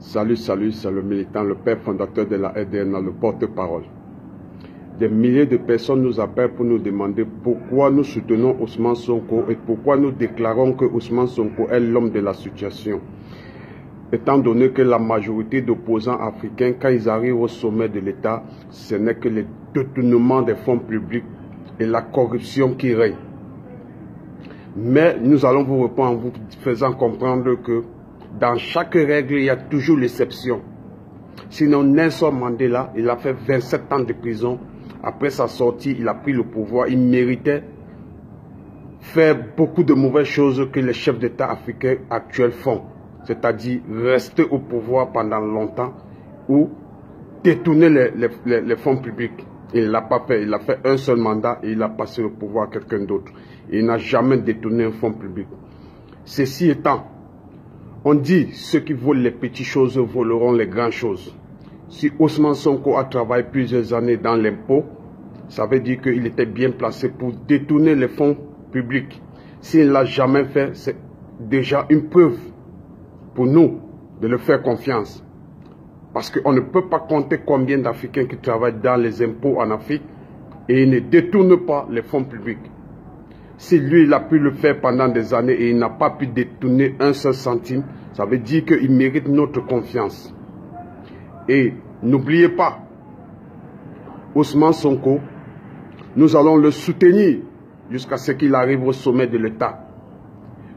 Salut, c'est le militant, le père fondateur de la RDN, le porte-parole. Des milliers de personnes nous appellent pour nous demander pourquoi nous soutenons Ousmane Sonko et pourquoi nous déclarons que Ousmane Sonko est l'homme de la situation. Étant donné que la majorité d'opposants africains, quand ils arrivent au sommet de l'État, ce n'est que le détournement des fonds publics et la corruption qui règne. Mais nous allons vous répondre en vous faisant comprendre que dans chaque règle, il y a toujours l'exception. Sinon, Nelson Mandela, il a fait 27 ans de prison. Après sa sortie, il a pris le pouvoir. Il méritait faire beaucoup de mauvaises choses que les chefs d'État africains actuels font. C'est-à-dire rester au pouvoir pendant longtemps ou détourner les fonds publics. Il ne l'a pas fait. Il a fait un seul mandat et il a passé le pouvoir à quelqu'un d'autre. Il n'a jamais détourné un fonds public. Ceci étant, on dit ceux qui volent les petites choses voleront les grandes choses. Si Ousmane Sonko a travaillé plusieurs années dans l'impôt, ça veut dire qu'il était bien placé pour détourner les fonds publics. S'il ne l'a jamais fait, c'est déjà une preuve pour nous de le faire confiance. Parce qu'on ne peut pas compter combien d'Africains qui travaillent dans les impôts en Afrique et ils ne détournent pas les fonds publics. Si lui, il a pu le faire pendant des années et il n'a pas pu détourner un seul centime, ça veut dire qu'il mérite notre confiance. Et n'oubliez pas, Ousmane Sonko, nous allons le soutenir jusqu'à ce qu'il arrive au sommet de l'État.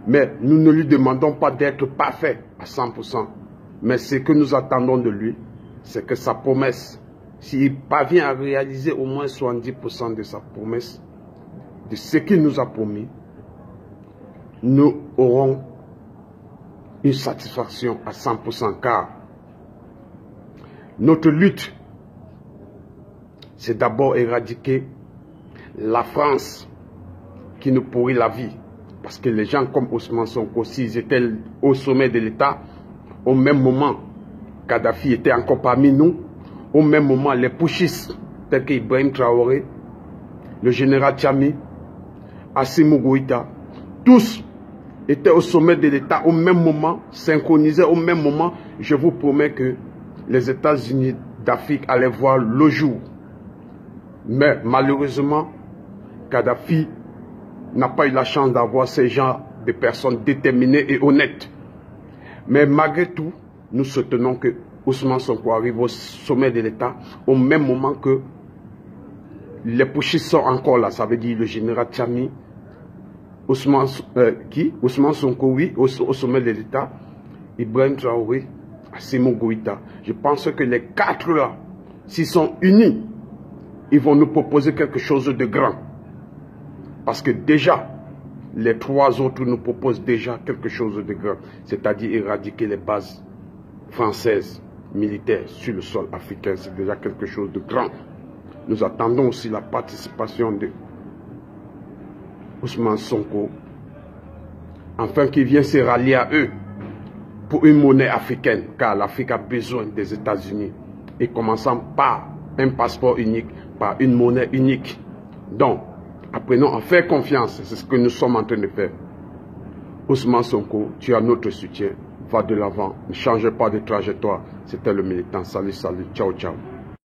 Mais nous ne lui demandons pas d'être parfait à 100%. Mais ce que nous attendons de lui, c'est que sa promesse, s'il parvient à réaliser au moins 70% de sa promesse, de ce qu'il nous a promis, nous aurons une satisfaction à 100%, car notre lutte, c'est d'abord éradiquer la France qui nous pourrit la vie. Parce que les gens comme Ousmane Sonko, s'ils étaient au sommet de l'État, au même moment, Kadhafi était encore parmi nous, au même moment, les putschistes, tels qu'Ibrahim Traoré, le général Tchami, Assimi Goïta, tous étaient au sommet de l'État au même moment, synchronisés au même moment. Je vous promets que les États-Unis d'Afrique allaient voir le jour. Mais malheureusement, Kadhafi n'a pas eu la chance d'avoir ces gens de personnes déterminées et honnêtes. Mais malgré tout, nous soutenons que Ousmane Sonko arrive au sommet de l'État au même moment que les putschistes sont encore là. Ça veut dire le général Tchami, Ousmane Sonko, oui, au sommet de l'État, Ibrahim Traoré, Assimi Goïta. Je pense que les quatre là, s'ils sont unis, ils vont nous proposer quelque chose de grand. Parce que déjà, les trois autres nous proposent déjà quelque chose de grand. C'est-à-dire éradiquer les bases françaises, militaires sur le sol africain. C'est déjà quelque chose de grand. Nous attendons aussi la participation de Ousmane Sonko, afin qu'il vienne se rallier à eux pour une monnaie africaine, car l'Afrique a besoin des États-Unis. Et commençant par un passeport unique, par une monnaie unique. Donc, apprenons à faire confiance, c'est ce que nous sommes en train de faire. Ousmane Sonko, tu as notre soutien, va de l'avant, ne change pas de trajectoire. C'était le militant. Salut, ciao, ciao.